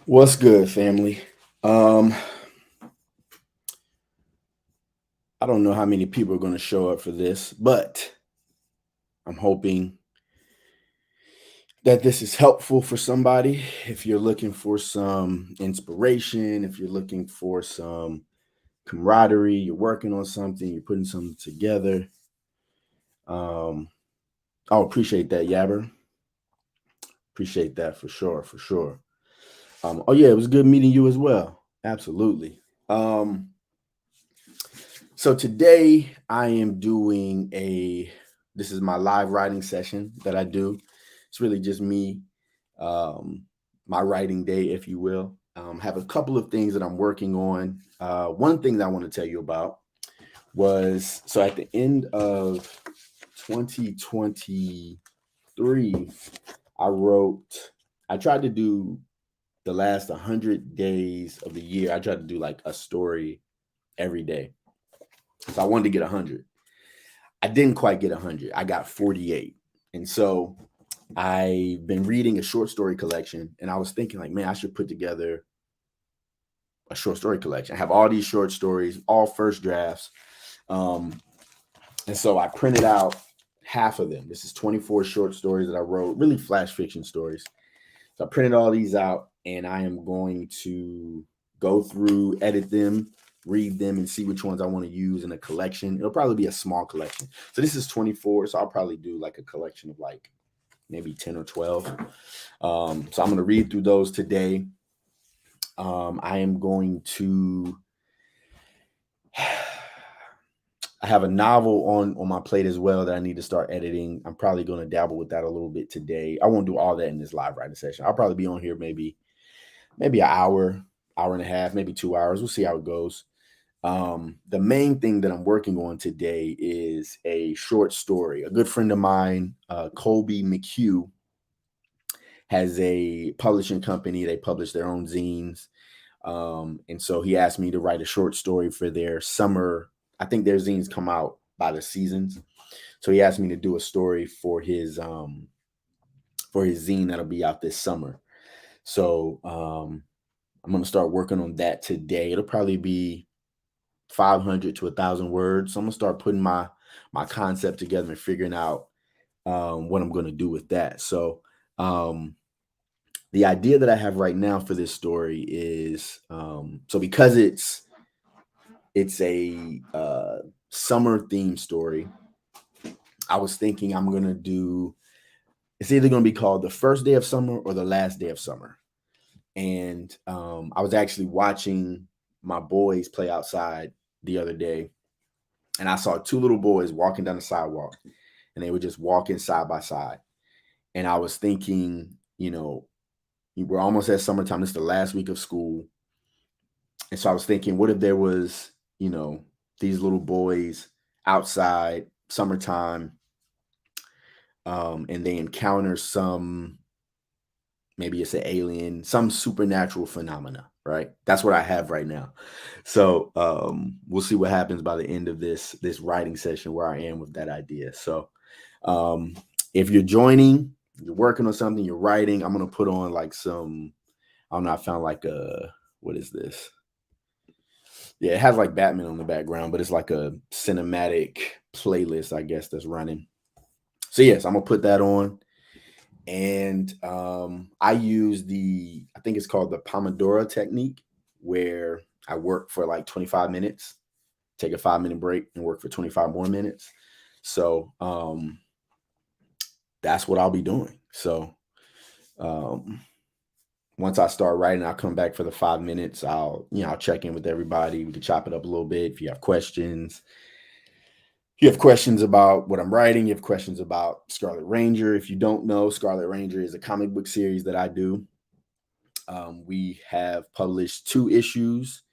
What's good, family? Um, I don't know how many people are going to show up for this, but I'm hoping that this is helpful for somebody. If you're looking for some inspiration, if you're looking for some camaraderie, you're working on something, you're putting something together. Um, I'll appreciate that, Yabber. Appreciate that for sure, for sure. Oh yeah, it was good meeting you as well. Absolutely. So today I am doing this is my live writing session that I do. It's really just me, um, my writing day, if you will. Have a couple of things that I'm working on. One thing that I want to tell you about was so at the end of 2023, I tried to do the last 100 days of the year. I tried to do like a story every day. So I wanted to get 100. I didn't quite get 100. I got 48. And so I've been reading a short story collection and I was thinking like, man, I should put together a short story collection. I have all these short stories, all first drafts. Um, and so I printed out half of them. This is 24 short stories that I wrote, really flash fiction stories. So I printed all these out and I am going to go through, edit them, read them, and see which ones I want to use in a collection. It'll probably be a small collection. So this is 24. So I'll probably do like a collection of like maybe 10 or 12. So I'm going to read through those today. I am going to. I have a novel on my plate as well that I need to start editing. I'm probably going to dabble with that a little bit today. I won't do all that in this live writing session. I'll probably be on here maybe an hour and a half, maybe 2 hours. We'll see how it goes. The main thing that I'm working on today is a short story. A good friend of mine, Colby McHugh, has a publishing company. They publish their own zines. And so he asked me to write a short story for their summer. I think their zines come out by the seasons. So he asked me to do a story for his zine that'll be out this summer. So I'm gonna start working on that today. It'll probably be 500 to 1,000 words. So I'm gonna start putting my concept together and figuring out what I'm gonna do with that. So um, the idea that I have right now for this story is so because it's a summer theme story. I was thinking I'm gonna do. It's either gonna be called the first day of summer or the last day of summer. And I was actually watching my boys play outside the other day, and I saw two little boys walking down the sidewalk, and they were just walking side by side. And I was thinking, we're almost at summertime. This is the last week of school, and so I was thinking, what if there was, these little boys outside, summertime, and they encounter some, maybe it's an alien, some supernatural phenomena, right? That's what I have right now. So we'll see what happens by the end of this writing session where I am with that idea. So um, if you're joining, you're working on something, you're writing, I'm gonna put on like some. I don't know. I found like a what is this? Yeah, it has like Batman on the background, but it's like a cinematic playlist, I guess, that's running. So yes, I'm gonna put that on. And I use I think it's called the Pomodoro technique, where I work for like 25 minutes, take a 5 minute break, and work for 25 more minutes. So that's what I'll be doing. So um, once I start writing, I'll come back for the 5 minutes. I'll check in with everybody. We can chop it up a little bit. If you have questions, about what I'm writing, you have questions about Scarlet Ranger. If you don't know, Scarlet Ranger is a comic book series that I do. We have published 2 issues.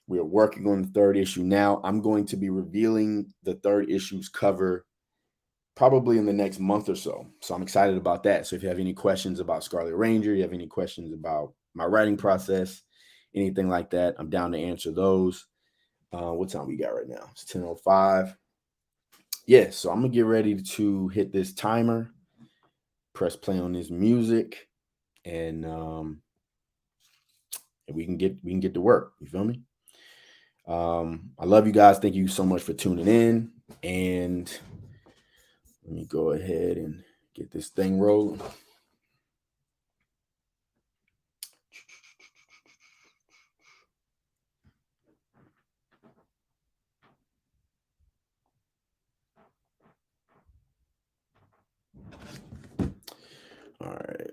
We are working on the 3rd issue now. I'm going to be revealing the 3rd issue's cover probably in the next month or so. So I'm excited about that. So if you have any questions about Scarlet Ranger, you have any questions about my writing process, anything like that, I'm down to answer those. What time we got right now? It's 10:05. Yeah, so I'm gonna get ready to hit this timer, press play on this music, and and we can get to work. You feel me? I love you guys. Thank you so much for tuning in. And let me go ahead and get this thing rolling. All right.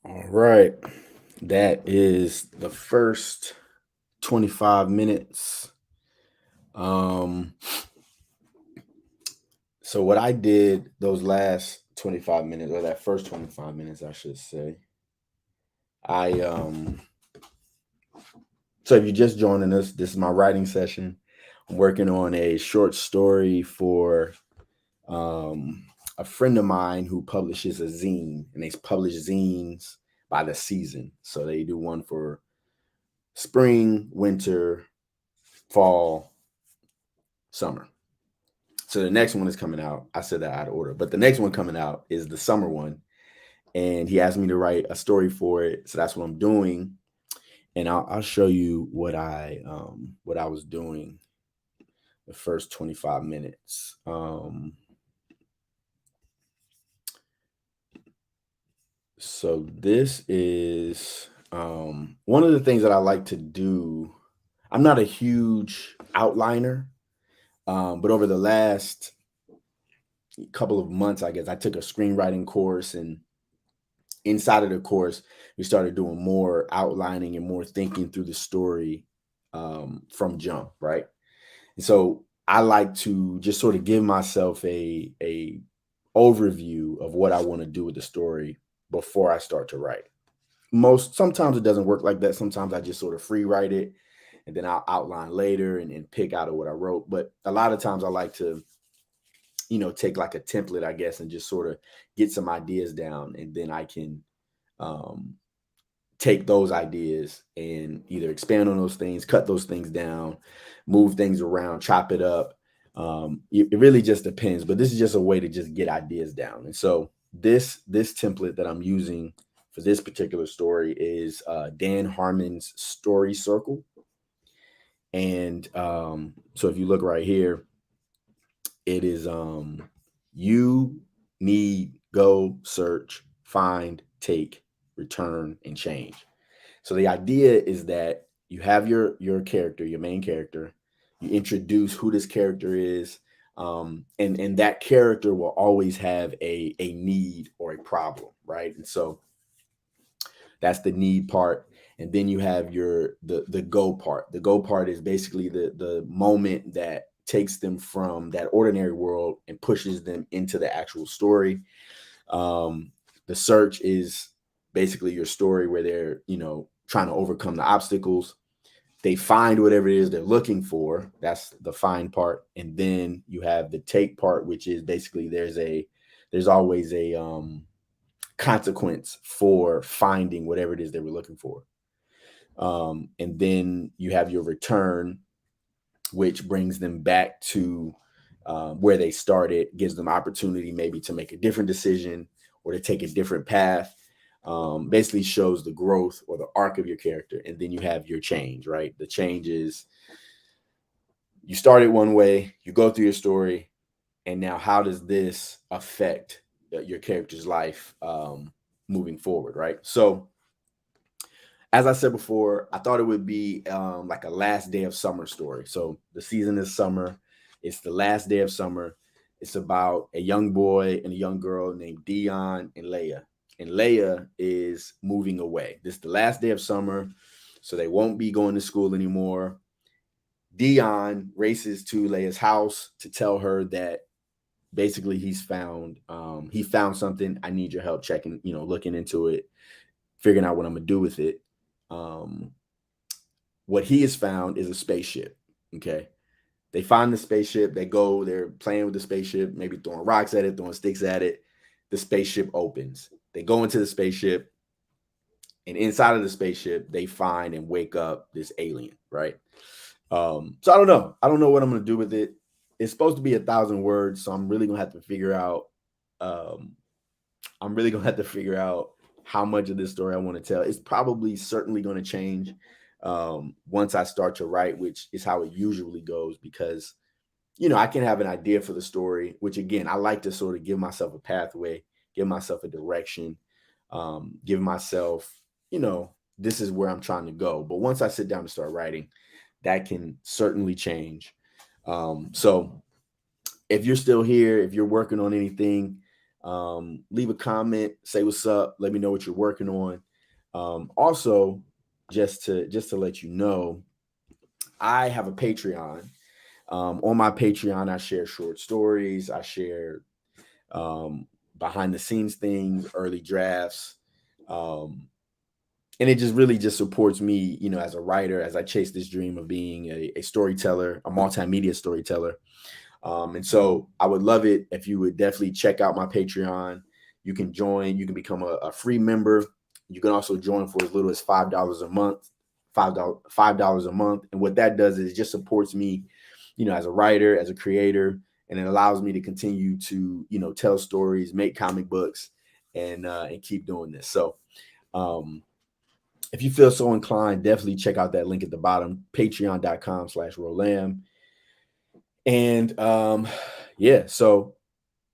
All right. That is the first 25 minutes. Um, so what I did those last 25 minutes, or that first 25 minutes, I should say, I so if you're just joining us, this is my writing session. I'm working on a short story for um a friend of mine who publishes a zine, and they publish zines by the season. So they do one for spring, winter, fall, summer. So the next one is coming out. I said that out of order, but the next one coming out is the summer one. And he asked me to write a story for it. So that's what I'm doing. And I'll show you what I was doing the first 25 minutes. So this is one of the things that I like to do. I'm not a huge outliner, but over the last couple of months, I guess I took a screenwriting course, and inside of the course, we started doing more outlining and more thinking through the story from jump, right? And so I like to just sort of give myself a overview of what I want to do with the story before I start to write. Sometimes it doesn't work like that. Sometimes I just sort of free write it, and then I'll outline later and pick out of what I wrote. But a lot of times I like to, take like a template, I guess, and just sort of get some ideas down, and then I can um, take those ideas and either expand on those things, cut those things down, move things around, chop it up. It really just depends, but this is just a way to just get ideas down. And so this template that I'm using for this particular story is Dan Harmon's Story Circle. And so if you look right here, it is you need, go, search, find, take, return, and change. So the idea is that you have your character, your main character. You introduce who this character is, and that character will always have a need or a problem, right? And so that's the need part. And then you have the go part. The go part is basically the moment that takes them from that ordinary world and pushes them into the actual story. Um, the search is basically your story where they're, trying to overcome the obstacles. They find whatever it is they're looking for. That's the find part. And then you have the take part, which is basically there's always a consequence for finding whatever it is they were looking for. And then you have your return, which brings them back to where they started, gives them opportunity maybe to make a different decision or to take a different path. Basically shows the growth or the arc of your character. And then you have your change, right? The change is you started one way, you go through your story, and now how does this affect your character's life moving forward, right? So as I said before, I thought it would be like a last day of summer story. So the season is summer. It's the last day of summer. It's about a young boy and a young girl named Dion and Leia. And Leia is moving away. This is the last day of summer, so they won't be going to school anymore. Dion races to Leia's house to tell her that basically he found something. I need your help checking, looking into it, figuring out what I'm gonna do with it. Um, what he has found is a spaceship. Okay. They find the spaceship, they're playing with the spaceship, maybe throwing rocks at it, throwing sticks at it. The spaceship opens. They go into the spaceship, and inside of the spaceship, they find and wake up this alien, right? So I don't know. I don't know what I'm gonna do with it. It's supposed to be 1,000 words, so I'm really gonna have to figure out. Um, I'm really gonna have to figure out how much of this story I want to tell. It's probably certainly going to change once I start to write, which is how it usually goes, because I can have an idea for the story, which again I like to sort of give myself a pathway, give myself a direction, give myself, this is where I'm trying to go. But once I sit down to start writing, that can certainly change. So if you're still here, if you're working on anything, Leave a comment, say what's up, let me know what you're working on. Also, just to let you know, I have a Patreon. On my Patreon, I share short stories, I share um, behind the scenes things, early drafts. Um, and it just really just supports me, as a writer, as I chase this dream of being a storyteller, a multimedia storyteller. And so I would love it if you would definitely check out my Patreon. You can join, you can become a free member. You can also join for as little as $5 a month, $5 a month. And what that does is it just supports me, as a writer, as a creator, and it allows me to continue to, tell stories, make comic books, and keep doing this. So um, if you feel so inclined, definitely check out that link at the bottom, patreon.com/Rolam. And yeah, so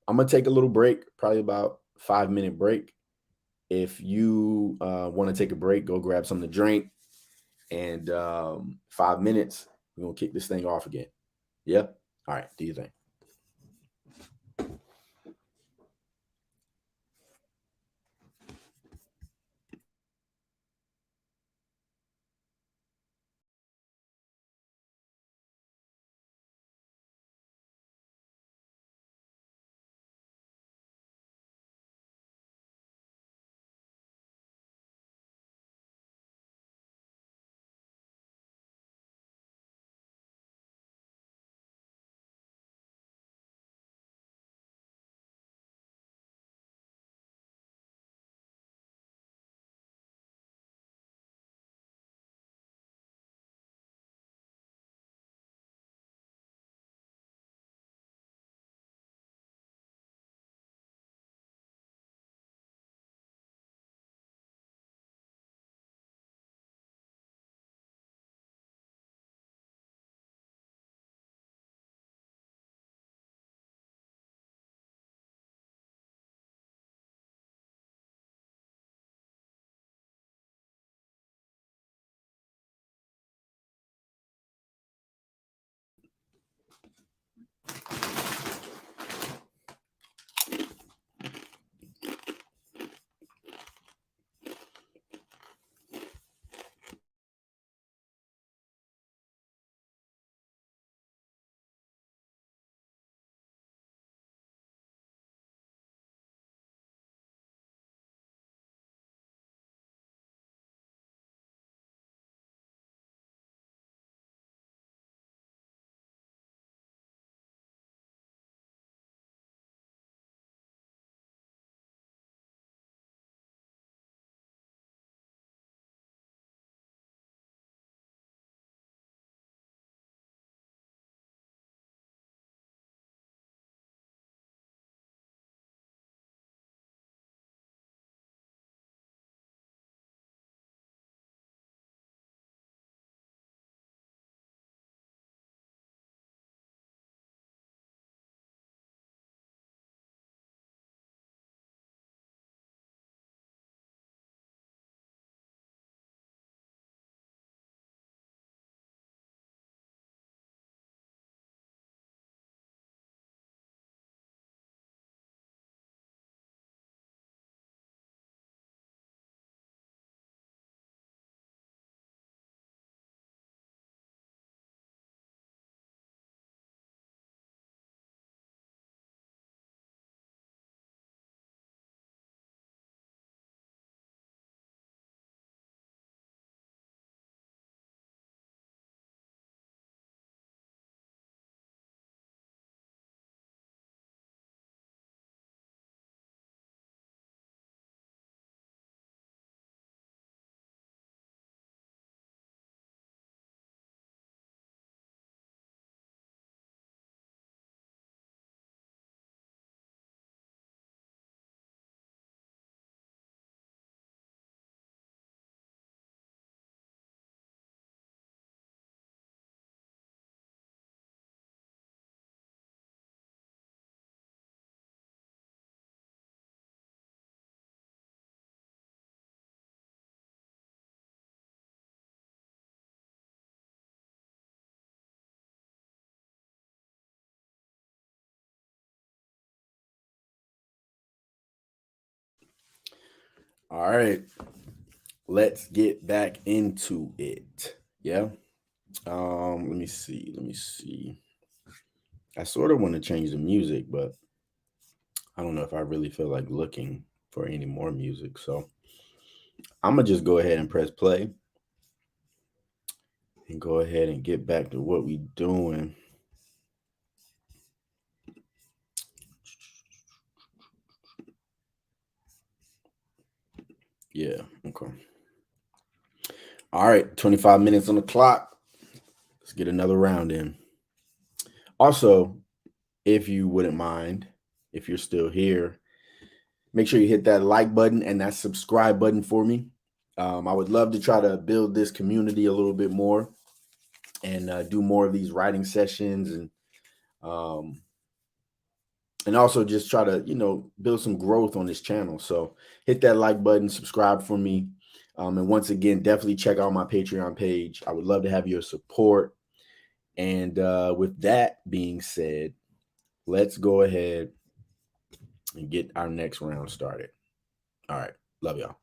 I'm gonna take a little break, probably about 5 minute break. If you want to take a break, go grab something to drink. And 5 minutes, we're gonna kick this thing off again. Yeah. All right. Do you think? All right, let's get back into it. Yeah. Let me see. Let me see. I sort of want to change the music, but I don't know if I really feel like looking for any more music. So I'm gonna just go ahead and press play and go ahead and get back to what we doing. Yeah. Okay. All right. 25 minutes on the clock. Let's get another round in. Also, if you wouldn't mind, if you're still here, make sure you hit that like button and that subscribe button for me. I would love to try to build this community a little bit more and do more of these writing sessions um, and also just try to build some growth on this channel. So hit that like button, subscribe for me, and once again, definitely check out my Patreon page. I would love to have your support. And with that being said, let's go ahead and get our next round started. All right. Love y'all.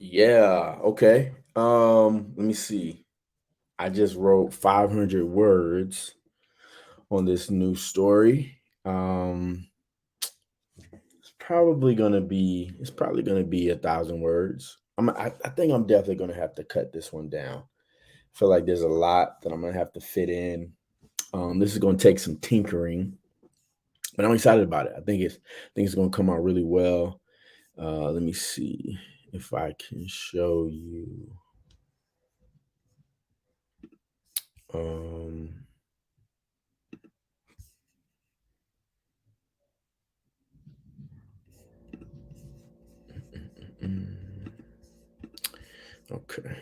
Yeah, okay. Let me see. I just wrote 500 words on this new story. It's probably gonna be 1,000 words. I think I'm definitely gonna have to cut this one down. I feel like there's a lot that I'm gonna have to fit in. This is gonna take some tinkering, but I'm excited about it. I think it's gonna come out really well. Let me see if I can show you. Um, okay.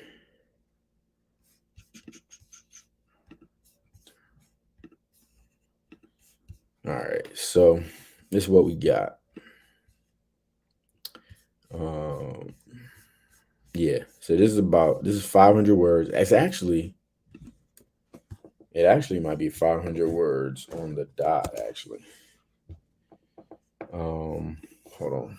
All right. So this is what we got. Um, yeah. So this is 500 words. It actually might be 500 words on the dot. Actually. Um, Hold on.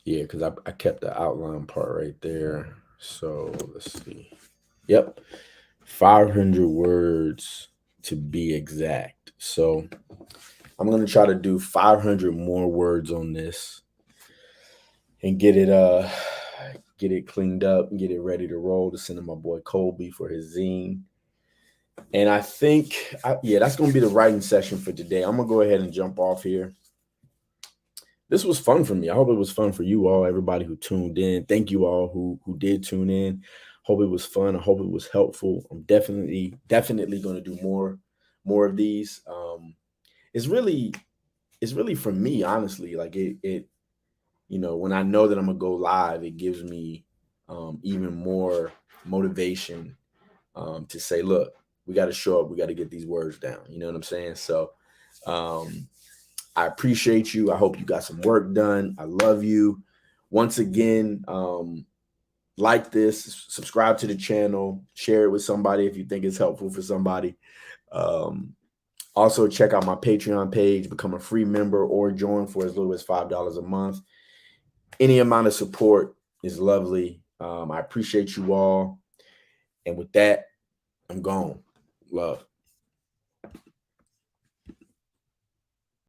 Yeah, because I kept the outline part right there. So let's see. Yep. 500 words to be exact. So I'm going to try to do 500 more words on this and get it cleaned up and get it ready to roll to send to my boy Colby for his zine. And I think yeah, that's going to be the writing session for today. I'm going to go ahead and jump off here. This was fun for me. I hope it was fun for you all, everybody who tuned in. Thank you all who did tune in. Hope it was fun. I hope it was helpful. I'm definitely going to do more of these. It's really it's really for me, honestly. Like it when I know that I'm gonna go live, it gives me even more motivation to say, look, we got to show up. We got to get these words down. You know what I'm saying? So um, I appreciate you. I hope you got some work done. I love you. Once again, like this, subscribe to the channel, share it with somebody if you think it's helpful for somebody. Um, Also, check out my Patreon page, become a free member, or join for as little as $5 a month. Any amount of support is lovely. I appreciate you all. And with that, I'm gone. Love.